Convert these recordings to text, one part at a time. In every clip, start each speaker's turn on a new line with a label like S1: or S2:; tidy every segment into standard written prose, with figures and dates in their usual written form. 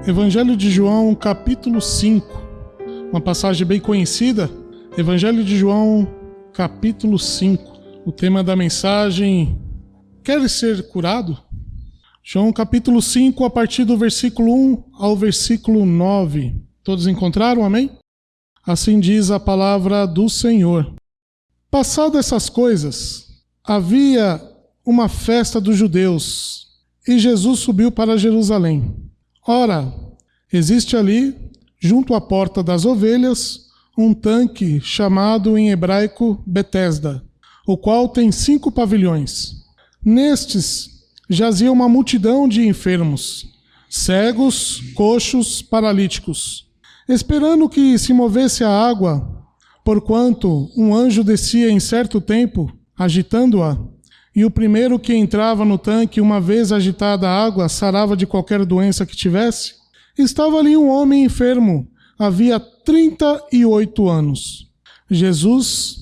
S1: Evangelho de João, capítulo 5, uma passagem bem conhecida. Evangelho de João, capítulo 5. O tema da mensagem: queres ser curado? João, capítulo 5, a partir do versículo 1 ao versículo 9. Todos encontraram? Amém? Assim diz a palavra do Senhor. Passadas essas coisas, havia uma festa dos judeus, e Jesus subiu para Jerusalém. Ora, existe ali, junto à porta das ovelhas, um tanque chamado em hebraico Betesda, o qual tem 5 pavilhões. Nestes jazia uma multidão de enfermos, cegos, coxos, paralíticos, esperando que se movesse a água, porquanto um anjo descia em certo tempo, agitando-a, e o primeiro que entrava no tanque, uma vez agitada a água, sarava de qualquer doença que tivesse. Estava ali um homem enfermo, havia 38 anos. Jesus,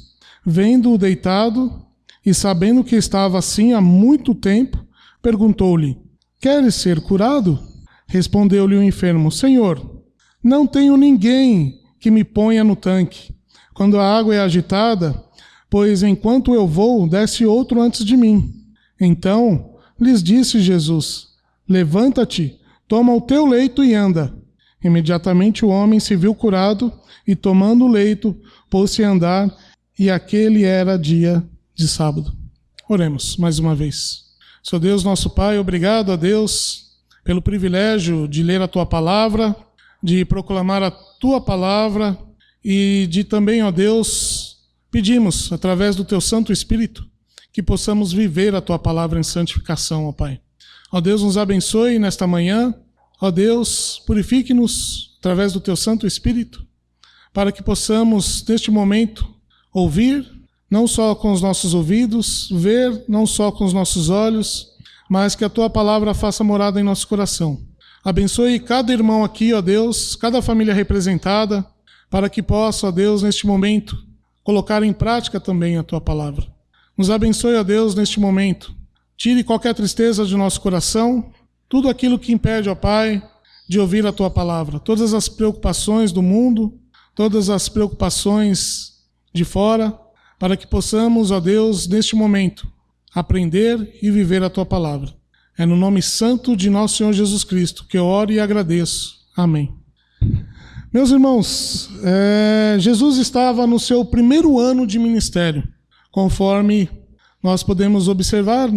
S1: vendo-o deitado e sabendo que estava assim há muito tempo, perguntou-lhe: queres ser curado? Respondeu-lhe o enfermo: Senhor, não tenho ninguém que me ponha no tanque quando a água é agitada, pois enquanto eu vou, desce outro antes de mim. Então lhes disse Jesus: levanta-te, toma o teu leito e anda. Imediatamente o homem se viu curado e, tomando o leito, pôs-se a andar, e aquele era dia de sábado. Oremos mais uma vez. Senhor Deus, nosso Pai, obrigado a Deus pelo privilégio de ler a Tua Palavra, de proclamar a Tua Palavra e de também, ó Deus, pedimos, através do Teu Santo Espírito, que possamos viver a Tua Palavra em santificação, ó Pai. Ó Deus, nos abençoe nesta manhã. Ó Deus, purifique-nos através do Teu Santo Espírito, para que possamos, neste momento, ouvir, não só com os nossos ouvidos, ver, não só com os nossos olhos, mas que a Tua Palavra faça morada em nosso coração. Abençoe cada irmão aqui, ó Deus, cada família representada, para que possa, ó Deus, neste momento, colocar em prática também a Tua Palavra. Nos abençoe, ó Deus, neste momento. Tire qualquer tristeza de nosso coração, tudo aquilo que impede, ó Pai, de ouvir a Tua Palavra. Todas as preocupações do mundo, todas as preocupações de fora, para que possamos, ó Deus, neste momento, aprender e viver a Tua Palavra. É no nome santo de nosso Senhor Jesus Cristo que eu oro e agradeço. Amém. Meus irmãos, Jesus estava no seu primeiro ano de ministério, conforme nós podemos observar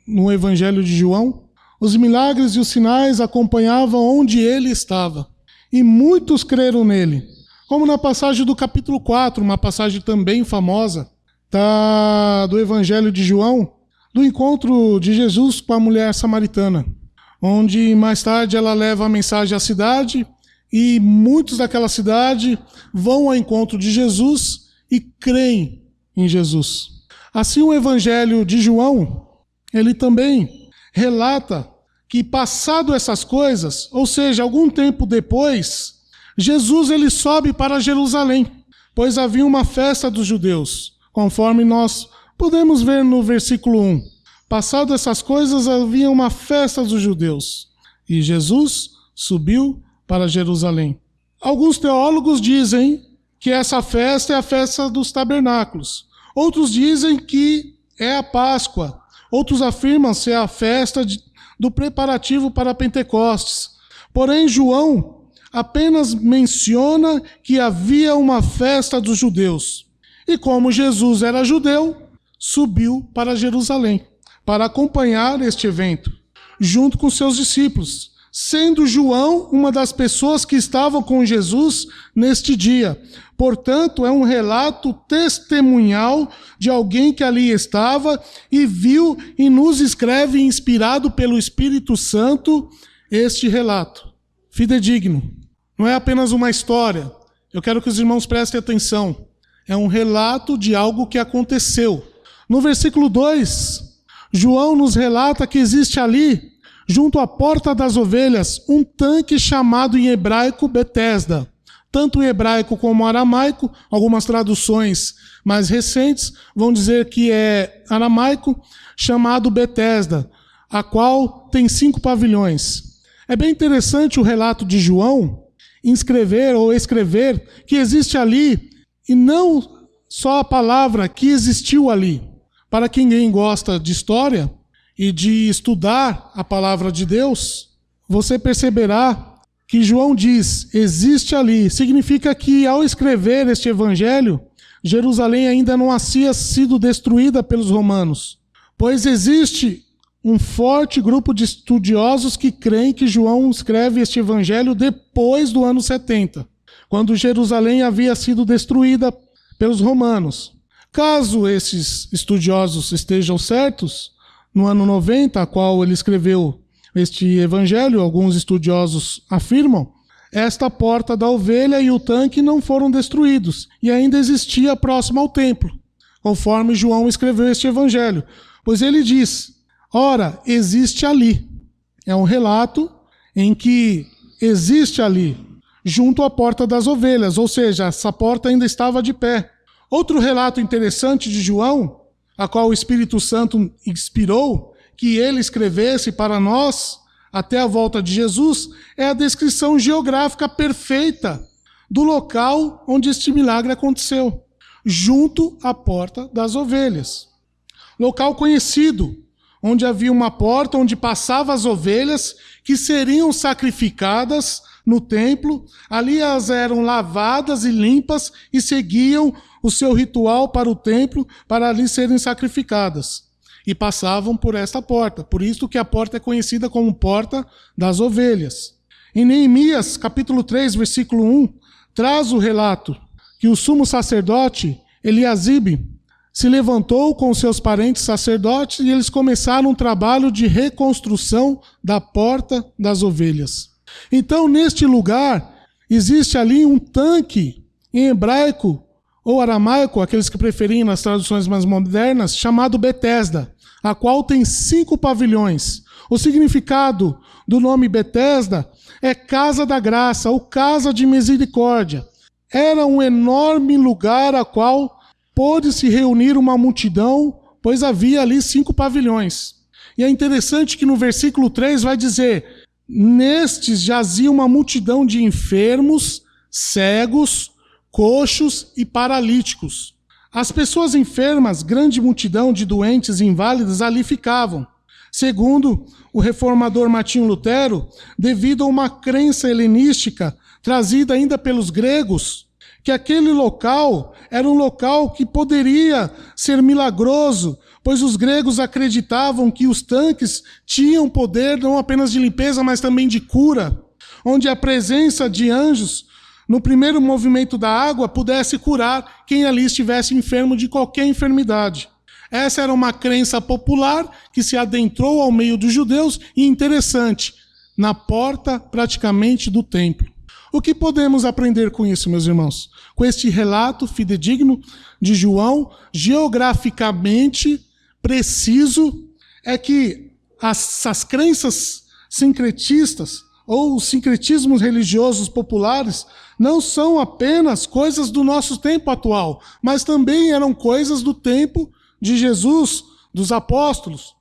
S1: no Evangelho de João. Os milagres e os sinais acompanhavam onde ele estava, e muitos creram nele, como na passagem do capítulo 4, uma passagem também famosa do Evangelho de João, do encontro de Jesus com a mulher samaritana, onde mais tarde ela leva a mensagem à cidade, e muitos daquela cidade vão ao encontro de Jesus e creem em Jesus. Assim, o Evangelho de João, ele também relata que, passado essas coisas, ou seja, algum tempo depois, Jesus ele sobe para Jerusalém, pois havia uma festa dos judeus, conforme nós podemos ver no versículo 1. Passado essas coisas, havia uma festa dos judeus, e Jesus subiu para Jerusalém. Alguns teólogos dizem que essa festa é a festa dos tabernáculos. Outros dizem que é a Páscoa. Outros afirmam ser a festa do preparativo para Pentecostes. Porém, João apenas menciona que havia uma festa dos judeus. E como Jesus era judeu, subiu para Jerusalém para acompanhar este evento, junto com seus discípulos, sendo João uma das pessoas que estavam com Jesus neste dia. Portanto, é um relato testemunhal de alguém que ali estava e viu e nos escreve, inspirado pelo Espírito Santo, este relato. Fidedigno. Não é apenas uma história. Eu quero que os irmãos prestem atenção. É um relato de algo que aconteceu. No versículo 2, João nos relata que existe ali, junto à porta das ovelhas, um tanque chamado em hebraico Betesda. Tanto em hebraico como aramaico, algumas traduções mais recentes vão dizer que é aramaico, chamado Betesda, a qual tem 5 pavilhões. É bem interessante o relato de João escrever que existe ali, e não só a palavra que existiu ali. Para quem gosta de história e de estudar a palavra de Deus, você perceberá que João diz, existe ali, significa que ao escrever este evangelho, Jerusalém ainda não havia sido destruída pelos romanos, pois existe um forte grupo de estudiosos que creem que João escreve este evangelho depois do ano 70, quando Jerusalém havia sido destruída pelos romanos. Caso esses estudiosos estejam certos, no ano 90, a qual ele escreveu este evangelho, alguns estudiosos afirmam, esta porta da ovelha e o tanque não foram destruídos e ainda existia próximo ao templo, conforme João escreveu este evangelho. Pois ele diz, ora, existe ali. É um relato em que existe ali, junto à porta das ovelhas, ou seja, essa porta ainda estava de pé. Outro relato interessante de João, a qual o Espírito Santo inspirou, que ele escrevesse para nós, até a volta de Jesus, é a descrição geográfica perfeita do local onde este milagre aconteceu, junto à porta das ovelhas. Local conhecido, onde havia uma porta onde passavam as ovelhas que seriam sacrificadas no templo, ali elas eram lavadas e limpas e seguiam o seu ritual para o templo para ali serem sacrificadas. E passavam por esta porta. Por isso que a porta é conhecida como porta das ovelhas. Em Neemias, capítulo 3, versículo 1, traz o relato que o sumo sacerdote, Eliasibe, se levantou com seus parentes sacerdotes e eles começaram um trabalho de reconstrução da porta das ovelhas. Então, neste lugar, existe ali um tanque, em hebraico ou aramaico, aqueles que preferem nas traduções mais modernas, chamado Betesda, a qual tem 5 pavilhões. O significado do nome Betesda é casa da graça ou casa de misericórdia. Era um enorme lugar a qual pôde se reunir uma multidão, pois havia ali 5 pavilhões. E é interessante que no versículo 3 vai dizer, nestes jazia uma multidão de enfermos, cegos, coxos e paralíticos. As pessoas enfermas, grande multidão de doentes e inválidos ali ficavam. Segundo o reformador Martinho Lutero, devido a uma crença helenística trazida ainda pelos gregos, que aquele local era um local que poderia ser milagroso, pois os gregos acreditavam que os tanques tinham poder não apenas de limpeza, mas também de cura, onde a presença de anjos no primeiro movimento da água, pudesse curar quem ali estivesse enfermo de qualquer enfermidade. Essa era uma crença popular que se adentrou ao meio dos judeus e interessante, na porta praticamente do templo. O que podemos aprender com isso, meus irmãos? Com este relato fidedigno de João, geograficamente preciso, é que as crenças sincretistas ou os sincretismos religiosos populares não são apenas coisas do nosso tempo atual, mas também eram coisas do tempo de Jesus, dos apóstolos,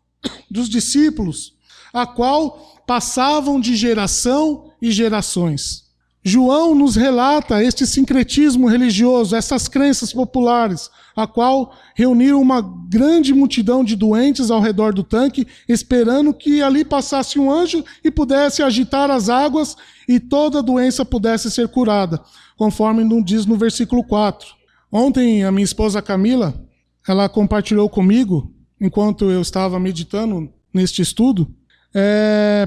S1: dos discípulos, a qual passavam de geração e gerações. João nos relata este sincretismo religioso, essas crenças populares, a qual reuniram uma grande multidão de doentes ao redor do tanque, esperando que ali passasse um anjo e pudesse agitar as águas e toda doença pudesse ser curada, conforme diz no versículo 4. Ontem a minha esposa Camila, ela compartilhou comigo, enquanto eu estava meditando neste estudo,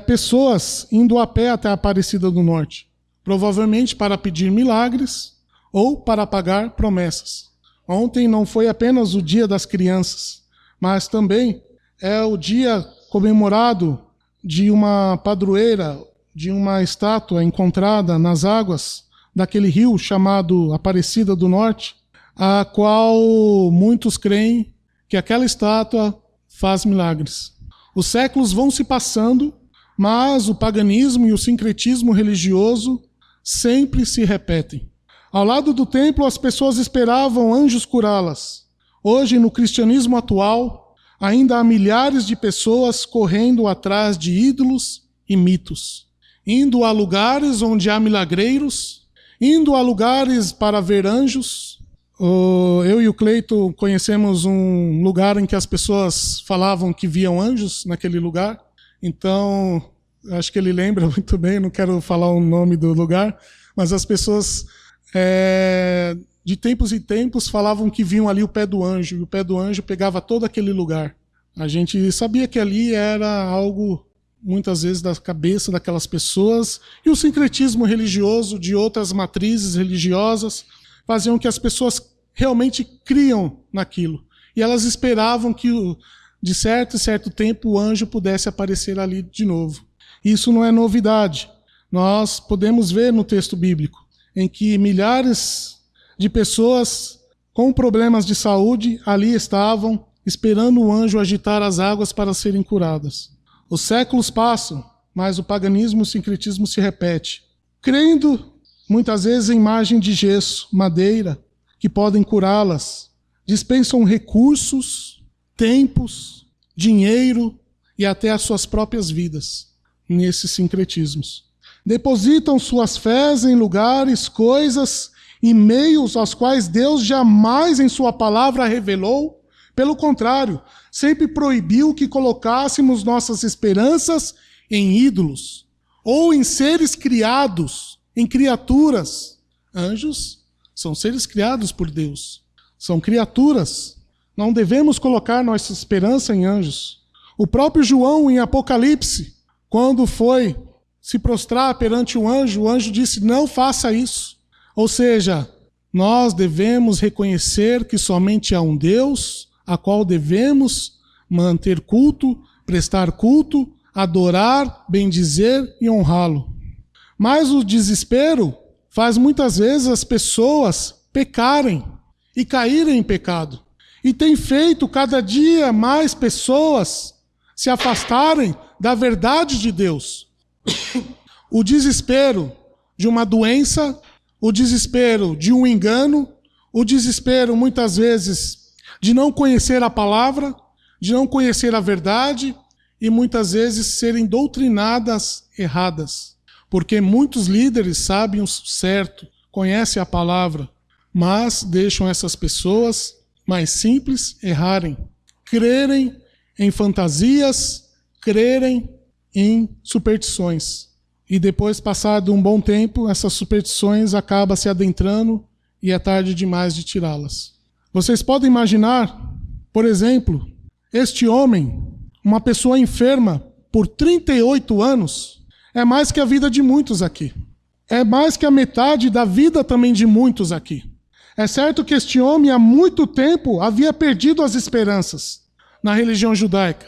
S1: pessoas indo a pé até a Aparecida do Norte, provavelmente para pedir milagres ou para pagar promessas. Ontem não foi apenas o Dia das Crianças, mas também é o dia comemorado de uma padroeira, de uma estátua encontrada nas águas daquele rio chamado Aparecida do Norte, a qual muitos creem que aquela estátua faz milagres. Os séculos vão se passando, mas o paganismo e o sincretismo religioso sempre se repetem. Ao lado do templo, as pessoas esperavam anjos curá-las. Hoje, no cristianismo atual, ainda há milhares de pessoas correndo atrás de ídolos e mitos. indo a lugares onde há milagreiros, indo a lugares para ver anjos. Eu e o Cleito conhecemos um lugar em que as pessoas falavam que viam anjos naquele lugar. Então, acho que ele lembra muito bem, não quero falar o nome do lugar, mas as pessoas de tempos em tempos falavam que viam ali o pé do anjo, e o pé do anjo pegava todo aquele lugar. A gente sabia que ali era algo, muitas vezes, da cabeça daquelas pessoas, e o sincretismo religioso de outras matrizes religiosas faziam que as pessoas realmente criam naquilo. E elas esperavam que, de certo e certo tempo, o anjo pudesse aparecer ali de novo. Isso não é novidade. Nós podemos ver no texto bíblico, em que milhares de pessoas com problemas de saúde ali estavam, esperando o anjo agitar as águas para serem curadas. Os séculos passam, mas o paganismo e o sincretismo se repete, crendo muitas vezes em imagem de gesso, madeira, que podem curá-las. Dispensam recursos, tempos, dinheiro e até as suas próprias vidas nesses sincretismos. Depositam suas fés em lugares, coisas e meios aos quais Deus jamais em sua palavra revelou. Pelo contrário, sempre proibiu que colocássemos nossas esperanças em ídolos ou em seres criados, em criaturas. Anjos são seres criados por Deus. São criaturas. Não devemos colocar nossa esperança em anjos. O próprio João, em Apocalipse, quando foi se prostrar perante o anjo disse, não faça isso. Ou seja, nós devemos reconhecer que somente há um Deus a qual devemos manter culto, prestar culto, adorar, bendizer e honrá-lo. Mas o desespero faz muitas vezes as pessoas pecarem e caírem em pecado. E tem feito cada dia mais pessoas se afastarem da verdade de Deus. O desespero de uma doença, o desespero de um engano, o desespero muitas vezes de não conhecer a palavra, de não conhecer a verdade e muitas vezes serem doutrinadas erradas. Porque muitos líderes sabem o certo, conhecem a palavra, mas deixam essas pessoas mais simples errarem, crerem em fantasias, crerem em superstições. E depois, passado um bom tempo, essas superstições acabam se adentrando e é tarde demais de tirá-las. Vocês podem imaginar, por exemplo, este homem, uma pessoa enferma por 38 anos, é mais que a vida de muitos aqui. É mais que a metade da vida também de muitos aqui. É certo que este homem há muito tempo havia perdido as esperanças na religião judaica.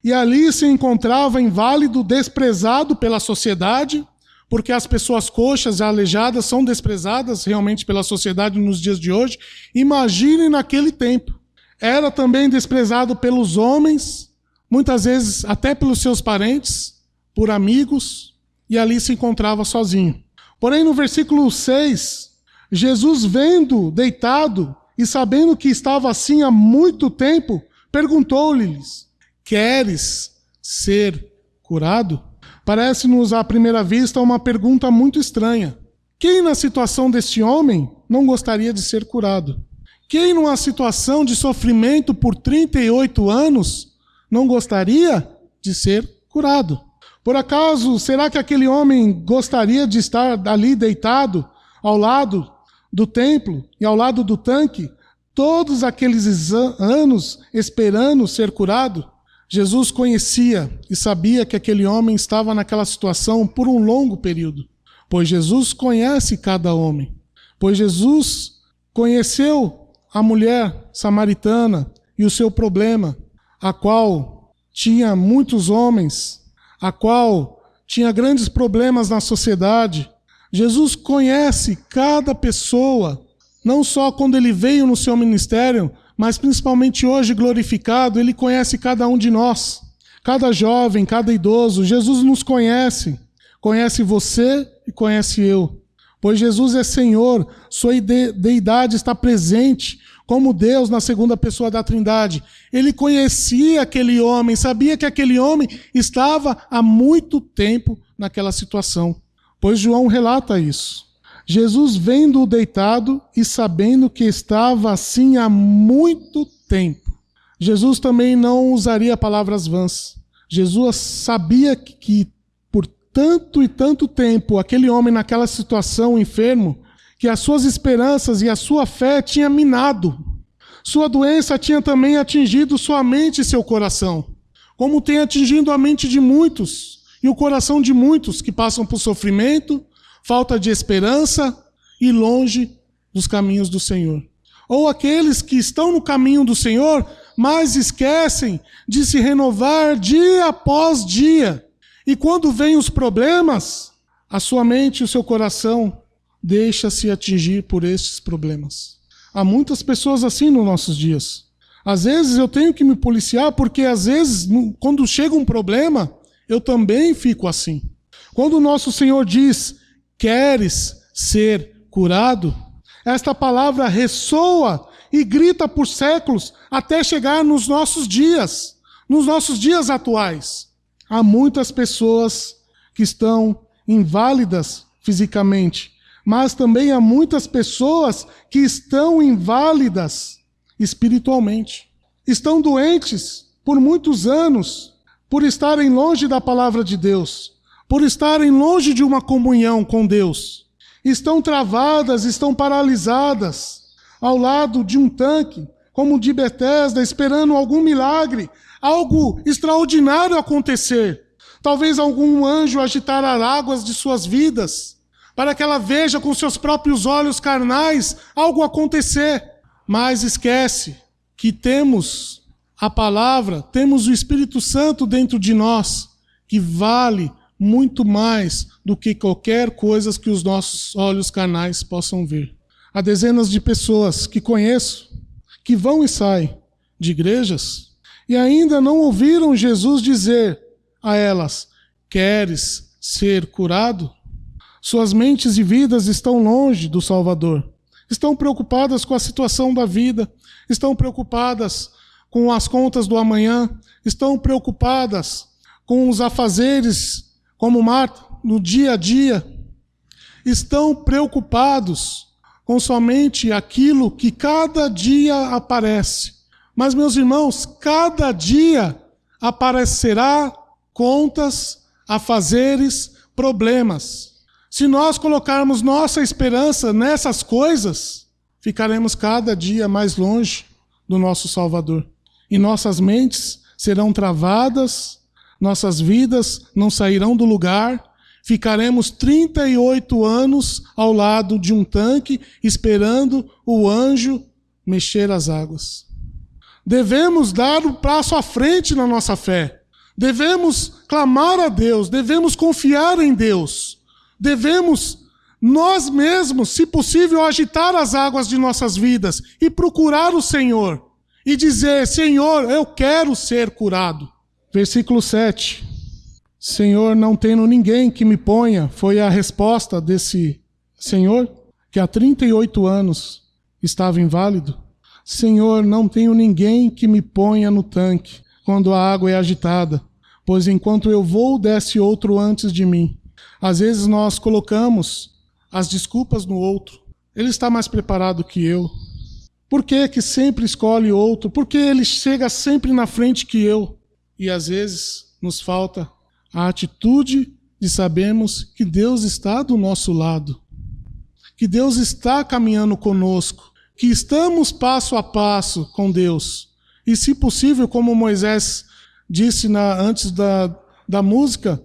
S1: E ali se encontrava inválido, desprezado pela sociedade, porque as pessoas coxas e aleijadas são desprezadas realmente pela sociedade nos dias de hoje. Imaginem naquele tempo. Era também desprezado pelos homens, muitas vezes até pelos seus parentes, por amigos, e ali se encontrava sozinho. Porém, no versículo 6, Jesus, vendo deitado e sabendo que estava assim há muito tempo, perguntou-lhes, queres ser curado? Parece-nos, à primeira vista, uma pergunta muito estranha. Quem, na situação deste homem, não gostaria de ser curado? Quem, numa situação de sofrimento por 38 anos, não gostaria de ser curado? Por acaso, será que aquele homem gostaria de estar ali deitado, ao lado do templo e ao lado do tanque, todos aqueles anos esperando ser curado? Jesus conhecia e sabia que aquele homem estava naquela situação por um longo período, pois Jesus conhece cada homem, pois Jesus conheceu a mulher samaritana e o seu problema, a qual tinha muitos homens, a qual tinha grandes problemas na sociedade. Jesus conhece cada pessoa, não só quando ele veio no seu ministério, mas principalmente hoje glorificado, ele conhece cada um de nós, cada jovem, cada idoso. Jesus nos conhece, conhece você e conhece eu, pois Jesus é Senhor, sua deidade está presente, como Deus na segunda pessoa da Trindade. Ele conhecia aquele homem, sabia que aquele homem estava há muito tempo naquela situação, pois João relata isso. Jesus vendo-o deitado e sabendo que estava assim há muito tempo. Jesus também não usaria palavras vãs. Jesus sabia que por tanto e tanto tempo aquele homem naquela situação enfermo, que as suas esperanças e a sua fé tinha minado. Sua doença tinha também atingido sua mente e seu coração, como tem atingido a mente de muitos e o coração de muitos que passam por sofrimento, falta de esperança e longe dos caminhos do Senhor. Ou aqueles que estão no caminho do Senhor, mas esquecem de se renovar dia após dia. E quando vêm os problemas, a sua mente e o seu coração deixa-se atingir por estes problemas. Há muitas pessoas assim nos nossos dias. Às vezes eu tenho que me policiar, porque às vezes, quando chega um problema, eu também fico assim. Quando o nosso Senhor diz, queres ser curado? Esta palavra ressoa e grita por séculos até chegar nos nossos dias atuais. Há muitas pessoas que estão inválidas fisicamente, mas também há muitas pessoas que estão inválidas espiritualmente. Estão doentes por muitos anos, por estarem longe da palavra de Deus, por estarem longe de uma comunhão com Deus. Estão travadas, estão paralisadas, ao lado de um tanque, como o de Betesda, esperando algum milagre, algo extraordinário acontecer. Talvez algum anjo agitar as águas de suas vidas, para que ela veja com seus próprios olhos carnais algo acontecer. Mas esquece que temos a palavra, temos o Espírito Santo dentro de nós, que vale muito mais do que qualquer coisa que os nossos olhos carnais possam ver. Há dezenas de pessoas que conheço, que vão e saem de igrejas, e ainda não ouviram Jesus dizer a elas, queres ser curado? Suas mentes e vidas estão longe do Salvador. Estão preocupadas com a situação da vida, estão preocupadas com as contas do amanhã, estão preocupadas com os afazeres, como Marta, no dia a dia. Estão preocupados com somente aquilo que cada dia aparece. Mas, meus irmãos, cada dia aparecerá contas, afazeres, problemas. Se nós colocarmos nossa esperança nessas coisas, ficaremos cada dia mais longe do nosso Salvador. E nossas mentes serão travadas, nossas vidas não sairão do lugar, ficaremos 38 anos ao lado de um tanque, esperando o anjo mexer as águas. Devemos dar um passo à frente na nossa fé. Devemos clamar a Deus, devemos confiar em Deus. Devemos, nós mesmos, se possível, agitar as águas de nossas vidas e procurar o Senhor. E dizer, Senhor, eu quero ser curado. Versículo 7. Senhor, não tenho ninguém que me ponha, foi a resposta desse senhor, que há 38 anos estava inválido. Senhor, não tenho ninguém que me ponha no tanque quando a água é agitada, pois enquanto eu vou, desce outro antes de mim. Às vezes nós colocamos as desculpas no outro. Ele está mais preparado que eu. Por que sempre escolhe outro? Por que ele chega sempre na frente que eu? E às vezes nos falta a atitude de sabermos que Deus está do nosso lado, que Deus está caminhando conosco, que estamos passo a passo com Deus. E se possível, como Moisés disse antes da música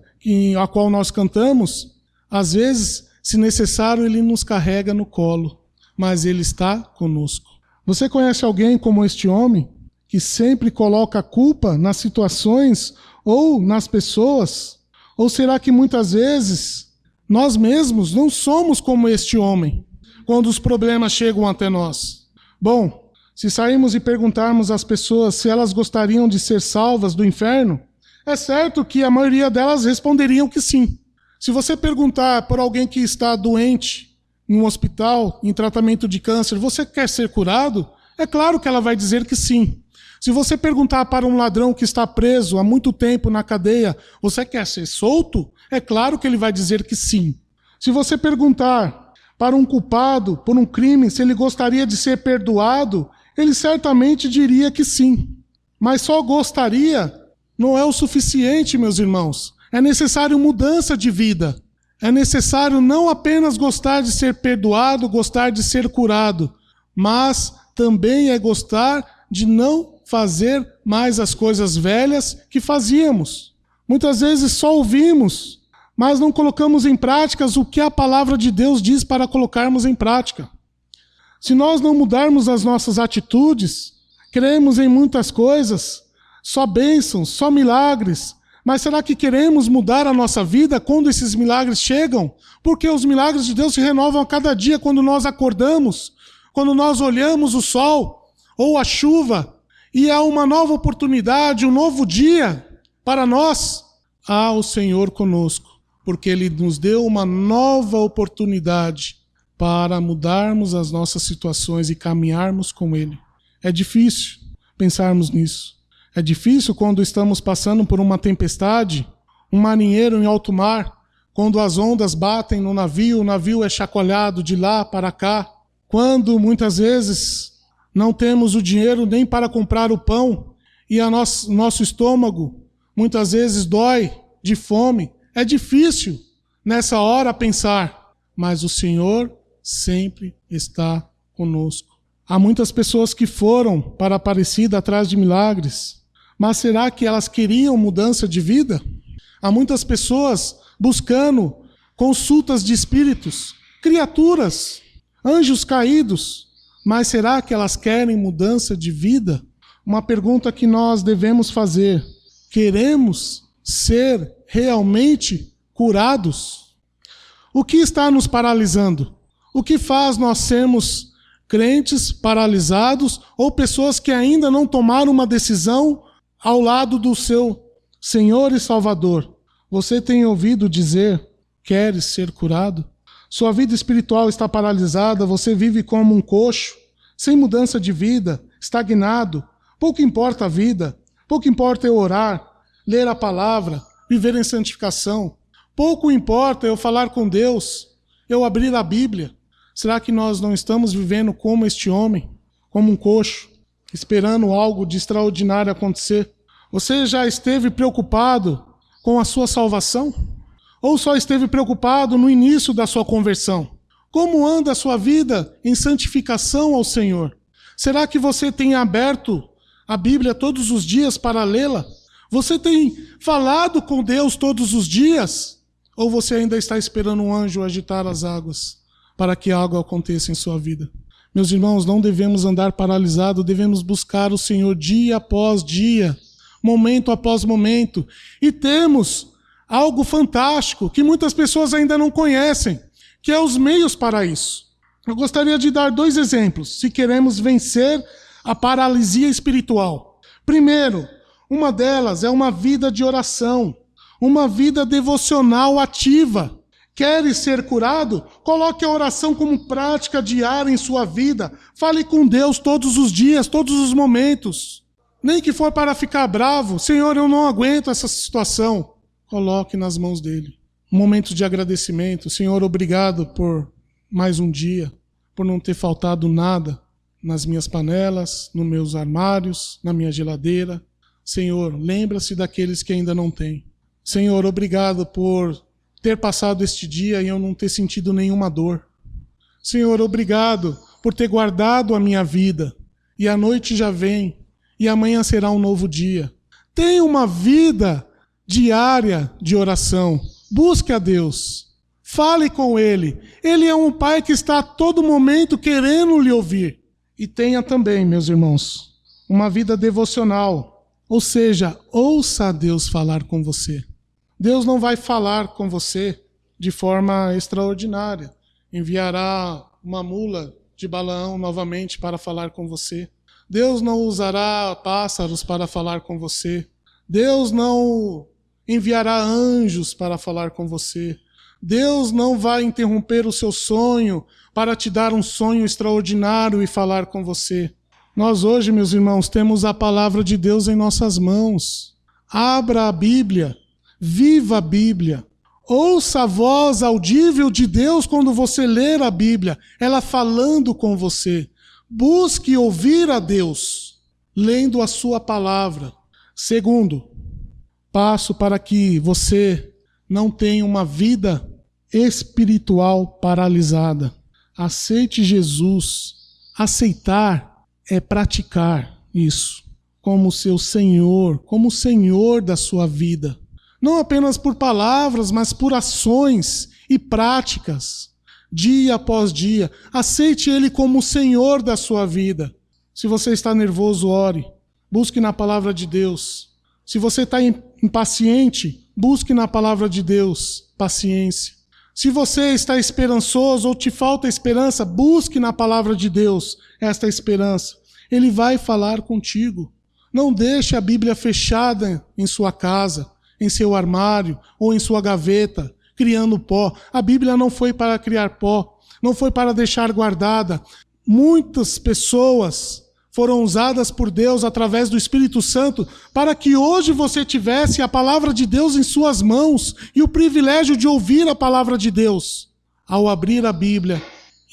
S1: a qual nós cantamos, às vezes, se necessário, Ele nos carrega no colo, mas Ele está conosco. Você conhece alguém como este homem, que sempre coloca a culpa nas situações ou nas pessoas? Ou será que muitas vezes nós mesmos não somos como este homem, quando os problemas chegam até nós? Bom, se sairmos e perguntarmos às pessoas se elas gostariam de ser salvas do inferno, é certo que a maioria delas responderiam que sim. Se você perguntar por alguém que está doente, em um hospital, em tratamento de câncer, você quer ser curado? É claro que ela vai dizer que sim. Se você perguntar para um ladrão que está preso há muito tempo na cadeia, você quer ser solto? É claro que ele vai dizer que sim. Se você perguntar para um culpado por um crime se ele gostaria de ser perdoado, ele certamente diria que sim. Mas só gostaria não é o suficiente, meus irmãos. É necessário mudança de vida. É necessário não apenas gostar de ser perdoado, gostar de ser curado, mas também é gostar de não fazer mais as coisas velhas que fazíamos. Muitas vezes só ouvimos, mas não colocamos em prática o que a palavra de Deus diz para colocarmos em prática. Se nós não mudarmos as nossas atitudes, cremos em muitas coisas, só bênçãos, só milagres, mas será que queremos mudar a nossa vida quando esses milagres chegam? Porque os milagres de Deus se renovam a cada dia quando nós acordamos, quando nós olhamos o sol ou a chuva, e há uma nova oportunidade, um novo dia para nós. Há o Senhor conosco, porque Ele nos deu uma nova oportunidade para mudarmos as nossas situações e caminharmos com Ele. É difícil pensarmos nisso. É difícil quando estamos passando por uma tempestade, um marinheiro em alto mar, quando as ondas batem no navio, o navio é chacoalhado de lá para cá, quando muitas vezes não temos o dinheiro nem para comprar o pão e nosso estômago muitas vezes dói de fome. É difícil nessa hora pensar, mas o Senhor sempre está conosco. Há muitas pessoas que foram para a Aparecida atrás de milagres, mas será que elas queriam mudança de vida? Há muitas pessoas buscando consultas de espíritos, criaturas, anjos caídos, mas será que elas querem mudança de vida? Uma pergunta que nós devemos fazer: queremos ser realmente curados? O que está nos paralisando? O que faz nós sermos crentes paralisados ou pessoas que ainda não tomaram uma decisão ao lado do seu Senhor e Salvador? Você tem ouvido dizer: queres ser curado? Sua vida espiritual está paralisada, você vive como um coxo, sem mudança de vida, estagnado. Pouco importa a vida, pouco importa eu orar, ler a palavra, viver em santificação. Pouco importa eu falar com Deus, eu abrir a Bíblia. Será que nós não estamos vivendo como este homem, como um coxo, esperando algo de extraordinário acontecer? Você já esteve preocupado com a sua salvação? Ou só esteve preocupado no início da sua conversão? Como anda a sua vida em santificação ao Senhor? Será que você tem aberto a Bíblia todos os dias para lê-la? Você tem falado com Deus todos os dias? Ou você ainda está esperando um anjo agitar as águas para que algo aconteça em sua vida? Meus irmãos, não devemos andar paralisados, devemos buscar o Senhor dia após dia, momento após momento. E temos algo fantástico que muitas pessoas ainda não conhecem, que é os meios para isso. Eu gostaria de dar 2 exemplos, se queremos vencer a paralisia espiritual. Primeiro, uma delas é uma vida de oração, uma vida devocional ativa. Queres ser curado? Coloque a oração como prática diária em sua vida. Fale com Deus todos os dias, todos os momentos. Nem que for para ficar bravo. Senhor, eu não aguento essa situação. Coloque nas mãos dele. Um momento de agradecimento. Senhor, obrigado por mais um dia, por não ter faltado nada nas minhas panelas, nos meus armários, na minha geladeira. Senhor, lembra-se daqueles que ainda não têm. Senhor, obrigado por ter passado este dia e eu não ter sentido nenhuma dor. Senhor, obrigado por ter guardado a minha vida. E a noite já vem, e amanhã será um novo dia. Tenha uma vida diária de oração. Busque a Deus. Fale com Ele. Ele é um Pai que está a todo momento querendo lhe ouvir. E tenha também, meus irmãos, uma vida devocional. Ou seja, ouça a Deus falar com você. Deus não vai falar com você de forma extraordinária. Enviará uma mula de Balaão novamente para falar com você. Deus não usará pássaros para falar com você. Deus não enviará anjos para falar com você. Deus não vai interromper o seu sonho para te dar um sonho extraordinário e falar com você. Nós hoje, meus irmãos, temos a palavra de Deus em nossas mãos. Abra a Bíblia, viva a Bíblia. Ouça a voz audível de Deus quando você ler a Bíblia, ela falando com você. Busque ouvir a Deus, lendo a sua palavra. Segundo passo para que você não tenha uma vida espiritual paralisada. Aceite Jesus. Aceitar é praticar isso como seu Senhor, como o Senhor da sua vida. Não apenas por palavras, mas por ações e práticas, dia após dia. Aceite Ele como o Senhor da sua vida. Se você está nervoso, ore. Busque na palavra de Deus. Se você está impaciente, busque na palavra de Deus paciência. Se você está esperançoso ou te falta esperança, busque na palavra de Deus esta esperança. Ele vai falar contigo. Não deixe a Bíblia fechada em sua casa, em seu armário ou em sua gaveta, criando pó. A Bíblia não foi para criar pó, não foi para deixar guardada. Muitas pessoas foram usadas por Deus através do Espírito Santo para que hoje você tivesse a palavra de Deus em suas mãos e o privilégio de ouvir a palavra de Deus. Ao abrir a Bíblia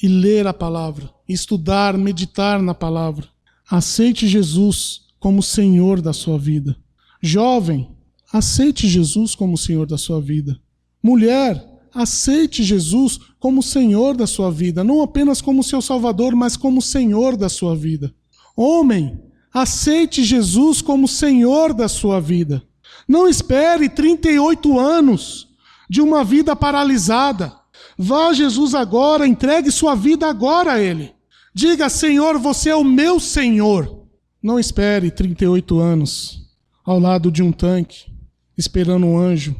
S1: e ler a palavra, estudar, meditar na palavra. Aceite Jesus como Senhor da sua vida. Jovem, aceite Jesus como Senhor da sua vida. Mulher, aceite Jesus como Senhor da sua vida, não apenas como seu Salvador, mas como Senhor da sua vida. Homem, aceite Jesus como Senhor da sua vida. Não espere 38 anos de uma vida paralisada. Vá a Jesus agora, entregue sua vida agora a Ele. Diga, Senhor, você é o meu Senhor. Não espere 38 anos ao lado de um tanque, esperando um anjo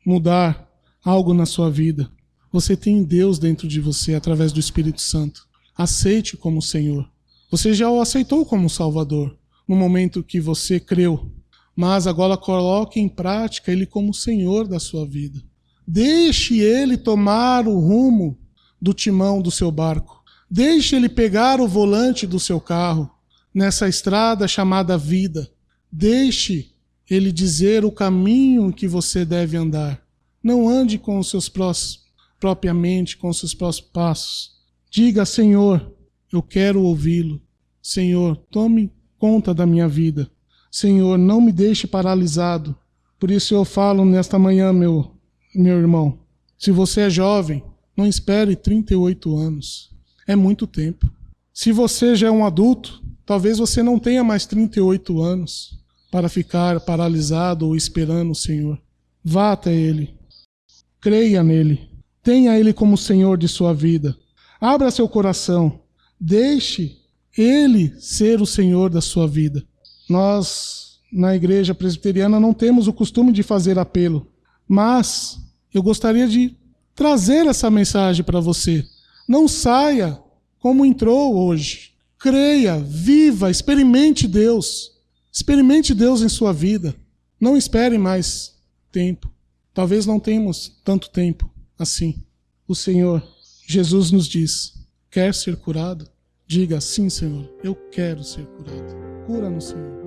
S1: mudar algo na sua vida. Você tem Deus dentro de você através do Espírito Santo. Aceite como Senhor. Você já o aceitou como Salvador no momento que você creu, mas agora coloque em prática Ele como Senhor da sua vida. Deixe Ele tomar o rumo do timão do seu barco. Deixe Ele pegar o volante do seu carro nessa estrada chamada vida. Deixe Ele dizer o caminho que você deve andar. Não ande com os seus propriamente com os seus próprios passos. Diga, Senhor, eu quero ouvi-lo. Senhor, tome conta da minha vida. Senhor, não me deixe paralisado. Por isso eu falo nesta manhã, meu irmão, se você é jovem, não espere 38 anos. É muito tempo. Se você já é um adulto, talvez você não tenha mais 38 anos para ficar paralisado ou esperando o Senhor. Vá até Ele. Creia nele. Tenha Ele como Senhor de sua vida. Abra seu coração. Deixe Ele ser o Senhor da sua vida. Nós, na igreja presbiteriana, não temos o costume de fazer apelo, mas eu gostaria de trazer essa mensagem para você. Não saia como entrou hoje. Creia, viva, experimente Deus. Experimente Deus em sua vida. Não espere mais tempo. Talvez não tenhamos tanto tempo assim. O Senhor, Jesus nos diz, quer ser curado? Diga sim, Senhor, eu quero ser curado. Cura-nos, Senhor.